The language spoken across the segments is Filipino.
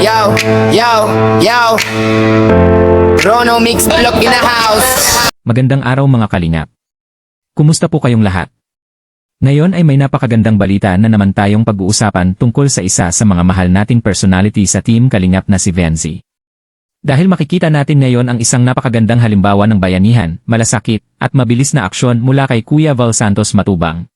Yo, yo, yo. Rono Mix Vlog in the house. Magandang araw mga kalingap. Kumusta po kayong lahat? Ngayon ay may napakagandang balita na naman tayong pag-uusapan tungkol sa isa sa mga mahal nating personality sa Team Kalingap na si Venzy. Dahil makikita natin ngayon ang isang napakagandang halimbawa ng bayanihan, malasakit, at mabilis na aksyon mula kay Kuya Val Santos Matubang.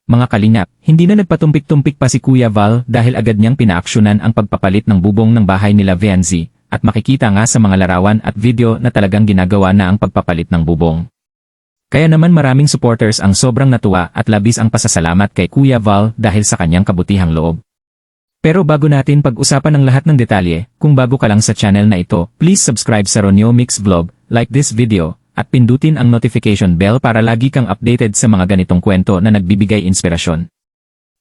Mga kalingap, hindi na nagpatumpik-tumpik pa si Kuya Val dahil agad niyang pinaaksyonan ang pagpapalit ng bubong ng bahay nila Venzy, at makikita nga sa mga larawan at video na talagang ginagawa na ang pagpapalit ng bubong. Kaya naman maraming supporters ang sobrang natuwa at labis ang pasasalamat kay Kuya Val dahil sa kanyang kabutihang loob. Pero bago natin pag-usapan ang lahat ng detalye, kung bago ka lang sa channel na ito, please subscribe sa Ronyo Mix Vlog, like this video, at pindutin ang notification bell para lagi kang updated sa mga ganitong kwento na nagbibigay inspirasyon.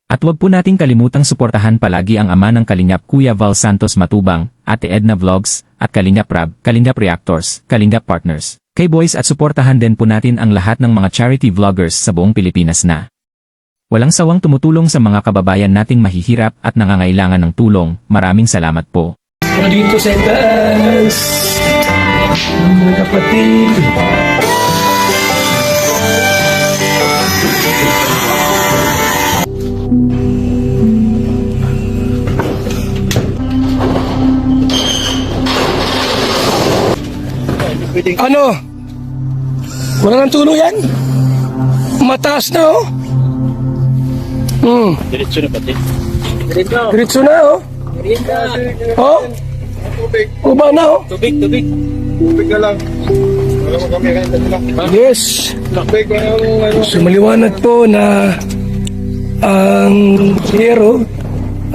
At huwag po nating kalimutang suportahan palagi ang ama ng Kalingap Kuya Val Santos Matubang, Ate Edna Vlogs, at Kalingap Rab, Kalingap Reactors, Kalingap Partners. Kay boys at suportahan din po natin ang lahat ng mga charity vloggers sa buong Pilipinas na walang sawang tumutulong sa mga kababayan nating mahihirap at nangangailangan ng tulong. Maraming salamat po. Dito sa taas, mga kapatid. Ano? Wala nang tulo yan? Mataas na oh. Diretso na pati. Diretso na oh. Oh? Uba na oh. Tubig. Tubig na lang. Wala mo kami kaya. Yes. Tubig na lang. So maliwanag po na ang zero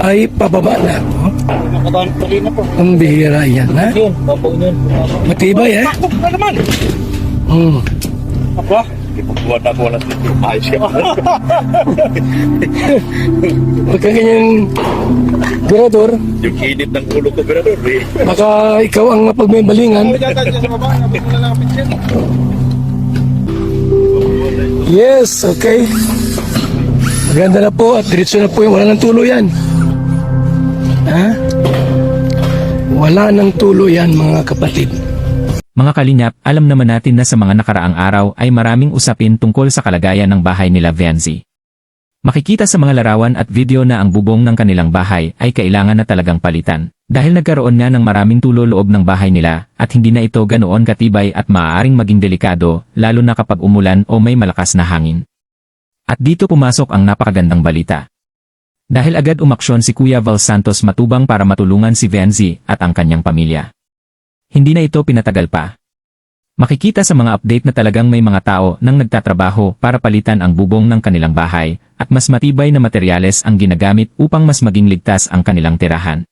ay pababa na. Oh? Nakataon tuloy na po. Ang bihira yan ha. Yun, babaw yun. Matibay eh. Takbo na naman. Apa? Ipabuwan ako wala dito. Ayos ka. Huwag kang ganyan, Berador. Yung init ng ulo ko, Berador. Baka ikaw ang mapagmemalingan. Yes, okay. Maganda na po at diretso na po yung wala ng tulo yan. Ha? Wala ng tulo yan mga kapatid. Mga kalingap, alam naman natin na sa mga nakaraang araw ay maraming usapin tungkol sa kalagayan ng bahay nila Venzy. Makikita sa mga larawan at video na ang bubong ng kanilang bahay ay kailangan na talagang palitan, dahil nagkaroon nga ng maraming tulo loob ng bahay nila at hindi na ito ganoon katibay at maaaring maging delikado, lalo na kapag umulan o may malakas na hangin. At dito pumasok ang napakagandang balita. Dahil agad umaksyon si Kuya Val Santos Matubang para matulungan si Venzy at ang kanyang pamilya. Hindi na ito pinatagal pa. Makikita sa mga update na talagang may mga tao nang nagtatrabaho para palitan ang bubong ng kanilang bahay at mas matibay na materyales ang ginagamit upang mas maging ligtas ang kanilang tirahan.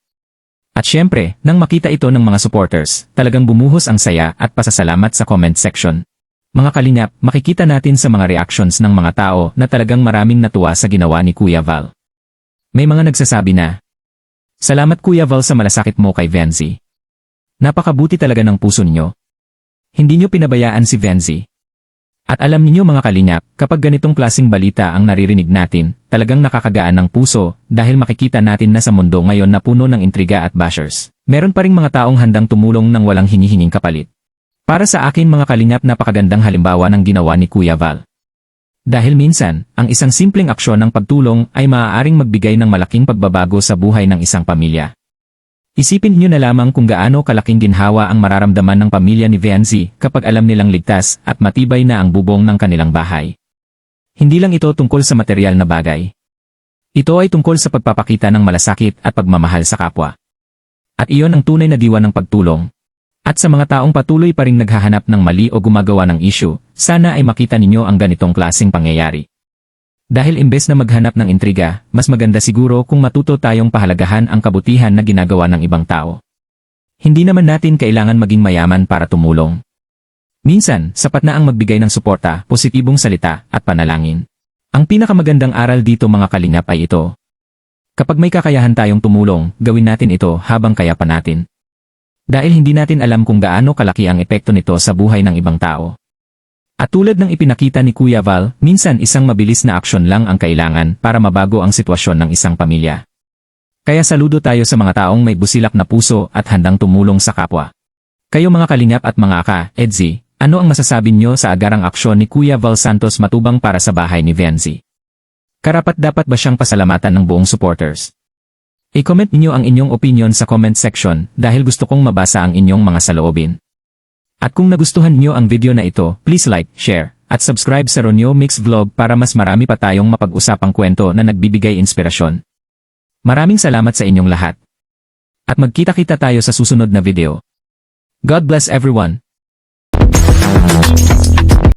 At syempre, nang makita ito ng mga supporters, talagang bumuhos ang saya at pasasalamat sa comment section. Mga kalingap, makikita natin sa mga reactions ng mga tao na talagang maraming natuwa sa ginawa ni Kuya Val. May mga nagsasabi na, "Salamat Kuya Val sa malasakit mo kay Venzy. Napakabuti talaga ng puso niyo. Hindi niyo pinabayaan si Venzy." At alam niyo mga kalingap, kapag ganitong klaseng balita ang naririnig natin, talagang nakakagaan ng puso dahil makikita natin na sa mundo ngayon na puno ng intriga at bashers. Meron pa ring mga taong handang tumulong ng walang hinihinging kapalit. Para sa akin mga kalingap, napakagandang halimbawa ng ginawa ni Kuya Val. Dahil minsan, ang isang simpleng aksyon ng pagtulong ay maaaring magbigay ng malaking pagbabago sa buhay ng isang pamilya. Isipin niyo na lamang kung gaano kalaking ginhawa ang mararamdaman ng pamilya ni Venzy kapag alam nilang ligtas at matibay na ang bubong ng kanilang bahay. Hindi lang ito tungkol sa material na bagay. Ito ay tungkol sa pagpapakita ng malasakit at pagmamahal sa kapwa. At iyon ang tunay na diwa ng pagtulong. At sa mga taong patuloy pa ring naghahanap ng mali o gumagawa ng issue, sana ay makita ninyo ang ganitong klaseng pangyayari. Dahil imbes na maghanap ng intriga, mas maganda siguro kung matuto tayong pahalagahan ang kabutihan na ginagawa ng ibang tao. Hindi naman natin kailangan maging mayaman para tumulong. Minsan, sapat na ang magbigay ng suporta, positibong salita, at panalangin. Ang pinakamagandang aral dito mga kalingap ay ito. Kapag may kakayahan tayong tumulong, gawin natin ito habang kaya pa natin. Dahil hindi natin alam kung gaano kalaki ang epekto nito sa buhay ng ibang tao. At tulad ng ipinakita ni Kuya Val, minsan isang mabilis na aksyon lang ang kailangan para mabago ang sitwasyon ng isang pamilya. Kaya saludo tayo sa mga taong may busilak na puso at handang tumulong sa kapwa. Kayo mga kalingap at mga ka-EDSI, ano ang masasabi nyo sa agarang aksyon ni Kuya Val Santos Matubang para sa bahay ni Venzi? Karapat-dapat ba siyang pasalamatan ng buong supporters? I-comment niyo ang inyong opinion sa comment section dahil gusto kong mabasa ang inyong mga saloobin. At kung nagustuhan niyo ang video na ito, please like, share, at subscribe sa Ronyo Mix Vlog para mas marami pa tayong mapag-usapang kwento na nagbibigay inspirasyon. Maraming salamat sa inyong lahat. At magkita-kita tayo sa susunod na video. God bless everyone.